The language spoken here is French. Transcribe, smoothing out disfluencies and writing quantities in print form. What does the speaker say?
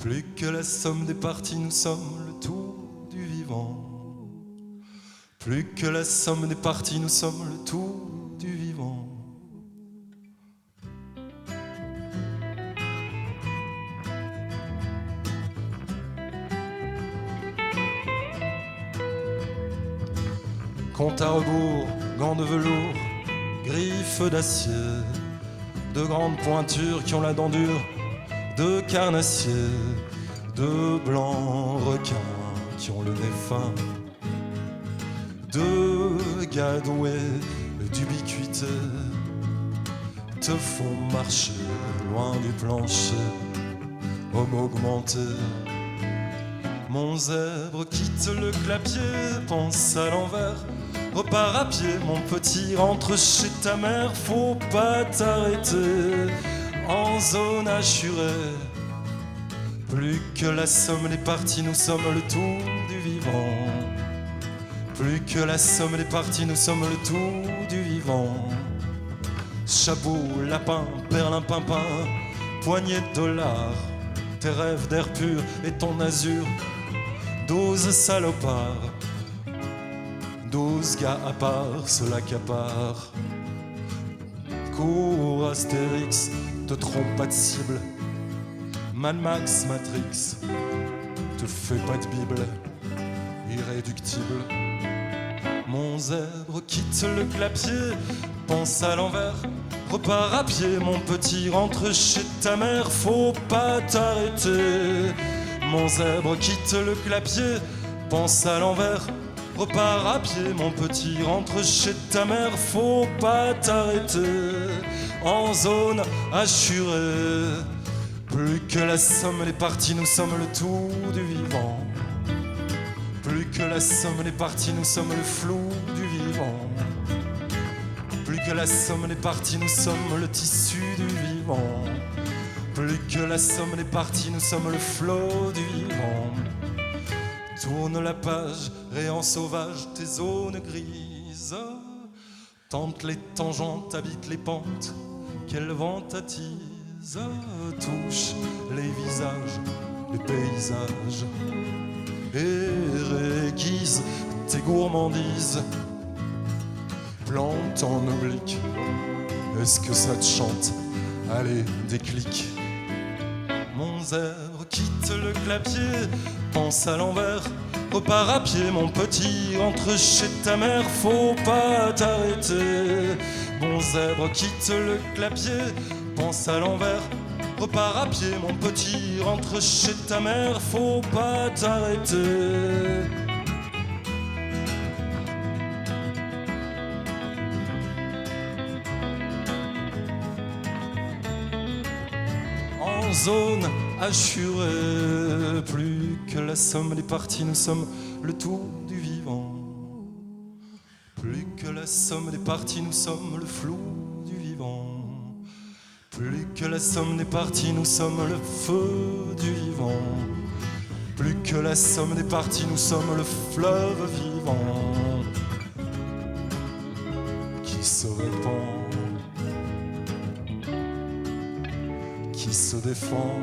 Plus que la somme des parties, nous sommes le tout du vivant. Plus que la somme des parties, nous sommes le tout du vivant. Compte à rebours, gants de velours, griffes d'acier, de grandes pointures qui ont la dent dure, de carnassiers, de blancs requins qui ont le nez fin, de gadouets d'ubiquité te font marcher loin du plancher, homme augmenté. Mon zèbre quitte le clapier, pense à l'envers, repart à pied, mon petit, rentre chez ta mère, faut pas t'arrêter, en zone assurée. Plus que la somme des parties, nous sommes le tout du vivant. Plus que la somme des parties, nous sommes le tout du vivant. Chapeau, lapin, perlimpinpin, poignée de dollars, tes rêves d'air pur et ton azur, 12 salopards, 12 gars à part, cela qu'appart. Cours Astérix, te trompe pas de cible, Mad Max, Matrix, te fais pas de Bible, irréductible. Mon zèbre quitte le clapier, pense à l'envers, repart à pied, mon petit, rentre chez ta mère, faut pas t'arrêter. Mon zèbre quitte le clapier, pense à l'envers, repart à pied, mon petit, rentre chez ta mère, faut pas t'arrêter, en zone assurée. Plus que la somme des parties, nous sommes le tout du vivant. Plus que la somme des parties, nous sommes le flou du vivant. Plus que la somme des parties, nous sommes le tissu du vivant. Plus que la somme des parties, nous sommes le flot du vivant. Tourne la page, réant sauvage, tes zones grises. Tente les tangentes, habite les pentes, quel vent attise. Touche les visages, les paysages, et réquise tes gourmandises. Plante en oblique, est-ce que ça te chante? Allez, déclic. Mon zèbre quitte le clapier, pense à l'envers, repart à pied, mon petit, rentre chez ta mère, faut pas t'arrêter. Mon zèbre quitte le clapier, pense à l'envers, repart à pied, mon petit, rentre chez ta mère, faut pas t'arrêter. En zone assurée, plus que la somme des parties, nous sommes le tout du vivant. Plus que la somme des parties, nous sommes le flou du vivant. Plus que la somme des parties, nous sommes le feu du vivant. Plus que la somme des parties, nous sommes le fleuve vivant qui se répand, qui se défend.